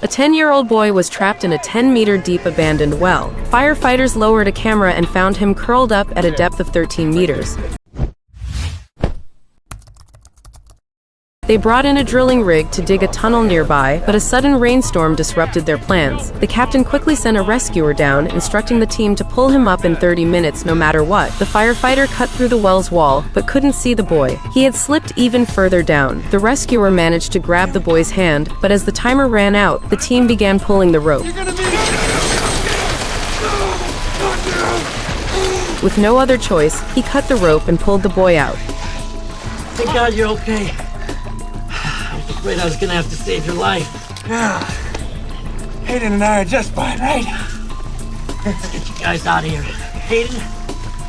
A 10-year-old boy was trapped in a 10-meter deep abandoned well. Firefighters lowered a camera and found him curled up at a depth of 13 meters. They brought in a drilling rig to dig a tunnel nearby, but a sudden rainstorm disrupted their plans. The captain quickly sent a rescuer down, instructing the team to pull him up in 30 minutes no matter what. The firefighter cut through the well's wall, but couldn't see the boy. He had slipped even further down. The rescuer managed to grab the boy's hand, but as the timer ran out, the team began pulling the rope. With no other choice, he cut the rope and pulled the boy out. Thank God you're okay. Afraid I was gonna have to save your life. Yeah. Hayden and I are just fine, right? Let's get you guys out of here. Hayden,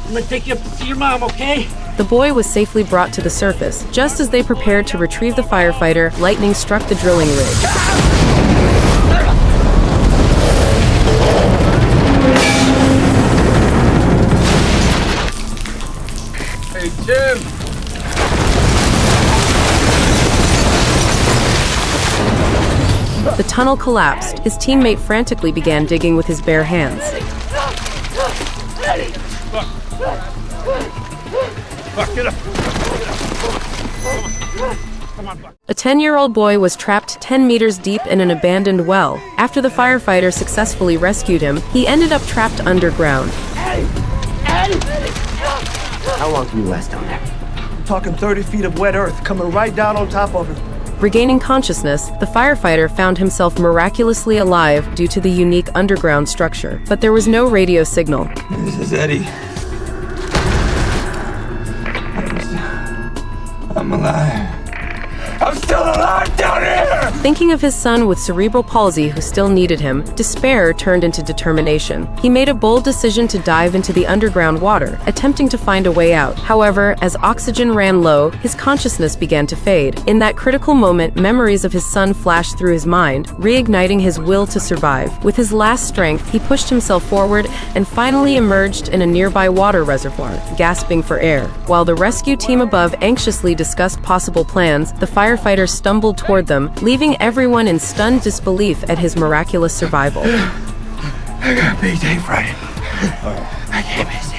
I'm gonna take you up to see your mom, okay? The boy was safely brought to the surface. Just as they prepared to retrieve the firefighter, lightning struck the drilling rig. Hey, Tim! The tunnel collapsed. His teammate frantically began digging with his bare hands. Get up. A 10-year-old boy was trapped 10 meters deep in an abandoned well. After the firefighter successfully rescued him, he ended up trapped underground. How long can you last down there? I'm talking 30 feet of wet earth coming right down on top of him. Regaining consciousness, the firefighter found himself miraculously alive due to the unique underground structure, but there was no radio signal. This is Eddie. I'm alive. I'm still alive down here! Thinking of his son with cerebral palsy who still needed him, despair turned into determination. He made a bold decision to dive into the underground water, attempting to find a way out. However, as oxygen ran low, his consciousness began to fade. In that critical moment, memories of his son flashed through his mind, reigniting his will to survive. With his last strength, he pushed himself forward and finally emerged in a nearby water reservoir, gasping for air. While the rescue team above anxiously discussed possible plans, the firefighter stumbled toward them, leaving everyone in stunned disbelief at his miraculous survival. I got a big day Friday. I can't miss it.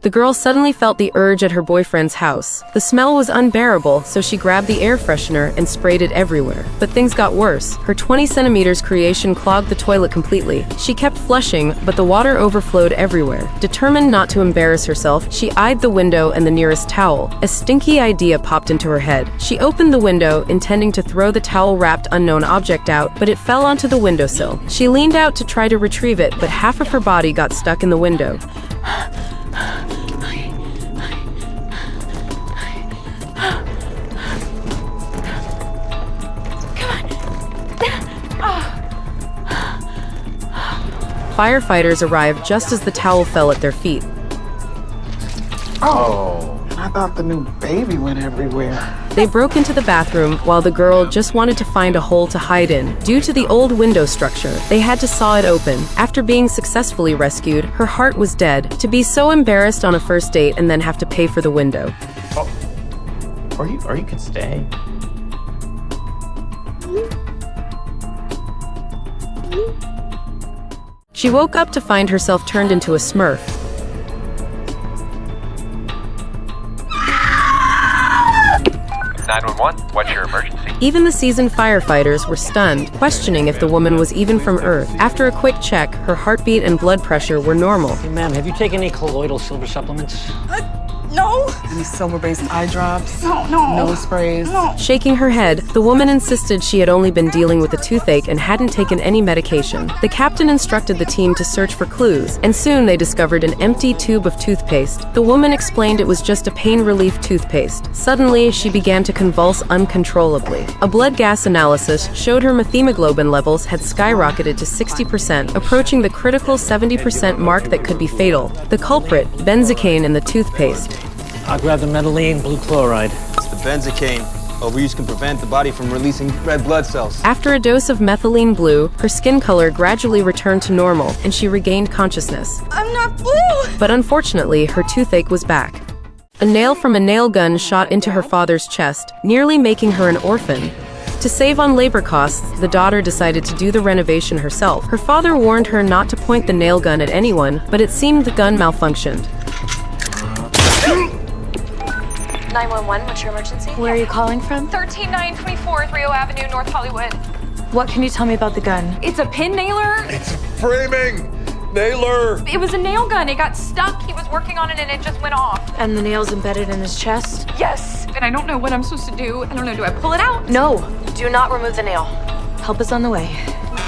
The girl suddenly felt the urge at her boyfriend's house. The smell was unbearable, so she grabbed the air freshener and sprayed it everywhere. But things got worse. Her 20 centimeters creation clogged the toilet completely. She kept flushing, but the water overflowed everywhere. Determined not to embarrass herself, she eyed the window and the nearest towel. A stinky idea popped into her head. She opened the window, intending to throw the towel-wrapped unknown object out, but it fell onto the windowsill. She leaned out to try to retrieve it, but half of her body got stuck in the window. Firefighters arrived just as the towel fell at their feet. Oh, I thought the new baby went everywhere. They broke into the bathroom while the girl just wanted to find a hole to hide in. Due to the old window structure, they had to saw it open. After being successfully rescued, her heart was dead. To be so embarrassed on a first date and then have to pay for the window. Oh, or you could stay. She woke up to find herself turned into a Smurf. What's your emergency? Even the seasoned firefighters were stunned, questioning if the woman was even from Earth. After a quick check, her heartbeat and blood pressure were normal. Hey, ma'am, have you taken any colloidal silver supplements? No. Any silver-based eye drops? No. Nose sprays? No. Shaking her head, the woman insisted she had only been dealing with a toothache and hadn't taken any medication. The captain instructed the team to search for clues, and soon they discovered an empty tube of toothpaste. The woman explained it was just a pain relief toothpaste. Suddenly, she began to convulse uncontrollably. A blood gas analysis showed her methemoglobin levels had skyrocketed to 60%, approaching the critical 70% mark that could be fatal. The culprit, benzocaine in the toothpaste. I'll grab the metylene blue chloride. It's the benzocaine. Overuse can prevent the body from releasing red blood cells. After a dose of methylene blue, her skin color gradually returned to normal, and she regained consciousness. I'm not blue. But unfortunately, her toothache was back. A nail from a nail gun shot into her father's chest, nearly making her an orphan. To save on labor costs, the daughter decided to do the renovation herself. Her father warned her not to point the nail gun at anyone, but it seemed the gun malfunctioned. 911, what's your emergency? Where are you calling from? 13924 Rio Avenue, North Hollywood. What can you tell me about the gun? It's a pin nailer. It's framing! Nailer! It was a nail gun. It got stuck. He was working on it and it just went off. And the nail's embedded in his chest? Yes. And I don't know what I'm supposed to do. I don't know. Do I pull it out? No, do not remove the nail. Help is on the way.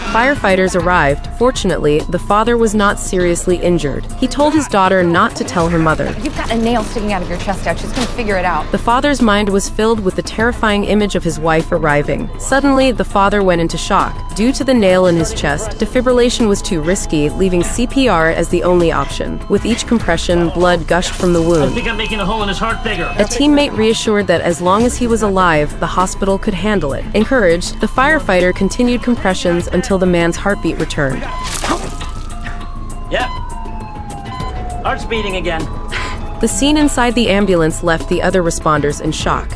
Firefighters arrived. Fortunately, the father was not seriously injured. He told his daughter not to tell her mother. You've got a nail sticking out of your chest out. She's gonna figure it out. The father's mind was filled with the terrifying image of his wife arriving. Suddenly, the father went into shock. Due to the nail in his chest, defibrillation was too risky, leaving CPR as the only option. With each compression, blood gushed from the I wound. think I'm making a hole in his heart bigger. A teammate reassured that as long as he was alive, the hospital could handle it. Encouraged, the firefighter continued compressions until the man's heartbeat returned. Yep. Heart's beating again. The scene inside the ambulance left the other responders in shock.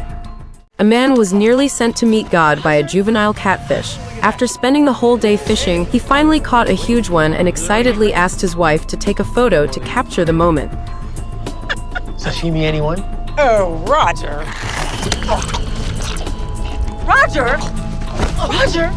A man was nearly sent to meet God by a juvenile catfish. After spending the whole day fishing, he finally caught a huge one and excitedly asked his wife to take a photo to capture the moment. Sashimi, anyone? Oh, Roger. Roger! Roger!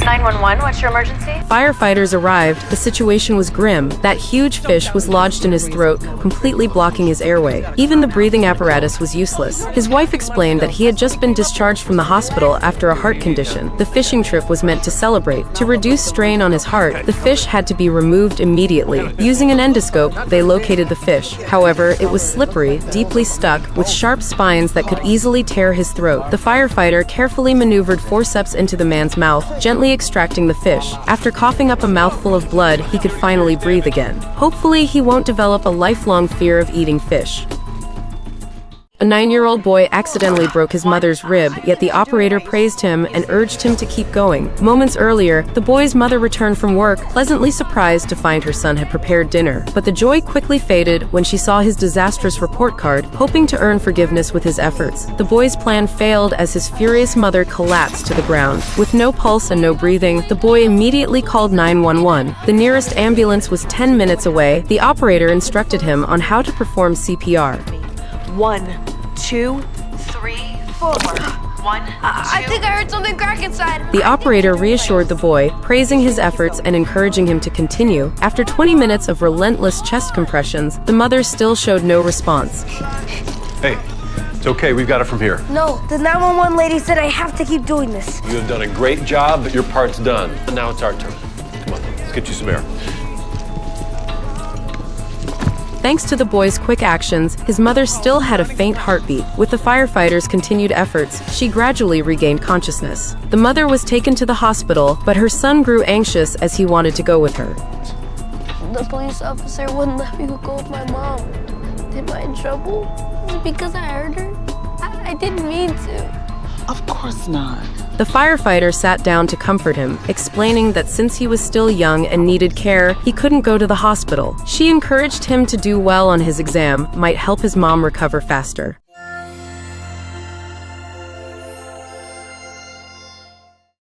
911, what's your emergency? Firefighters arrived. The situation was grim. That huge fish was lodged in his throat, completely blocking his airway. Even the breathing apparatus was useless. His wife explained that he had just been discharged from the hospital after a heart condition. The fishing trip was meant to celebrate. To reduce strain on his heart, the fish had to be removed immediately. Using an endoscope, they located the fish. However, it was slippery, deeply stuck, with sharp spines that could easily tear his throat. The firefighter carefully maneuvered forceps into the man's mouth, gently extracting the fish. After coughing up a mouthful of blood, he could finally breathe again. Hopefully, he won't develop a lifelong fear of eating fish. A 9-year-old boy accidentally broke his mother's rib, yet the operator praised him and urged him to keep going. Moments earlier, the boy's mother returned from work, pleasantly surprised to find her son had prepared dinner. But the joy quickly faded when she saw his disastrous report card, hoping to earn forgiveness with his efforts. The boy's plan failed as his furious mother collapsed to the ground. With no pulse and no breathing, the boy immediately called 911. The nearest ambulance was 10 minutes away. The operator instructed him on how to perform CPR. 1, 2, 3, 4. 1, 2. I think I heard something crack inside. The operator reassured the boy, praising his efforts and encouraging him to continue. After 20 minutes of relentless chest compressions, the mother still showed no response. Hey, it's okay. We've got it from here. No, the 911 lady said I have to keep doing this. You have done a great job, but your part's done. And now it's our turn. Come on, let's get you some air. Thanks to the boy's quick actions, his mother still had a faint heartbeat. With the firefighters' continued efforts, she gradually regained consciousness. The mother was taken to the hospital, but her son grew anxious as he wanted to go with her. The police officer wouldn't let me go with my mom. Am I in trouble? Is it because I hurt her? I didn't mean to. Of course not. The firefighter sat down to comfort him, explaining that since he was still young and needed care, he couldn't go to the hospital. She encouraged him to do well on his exam, might help his mom recover faster.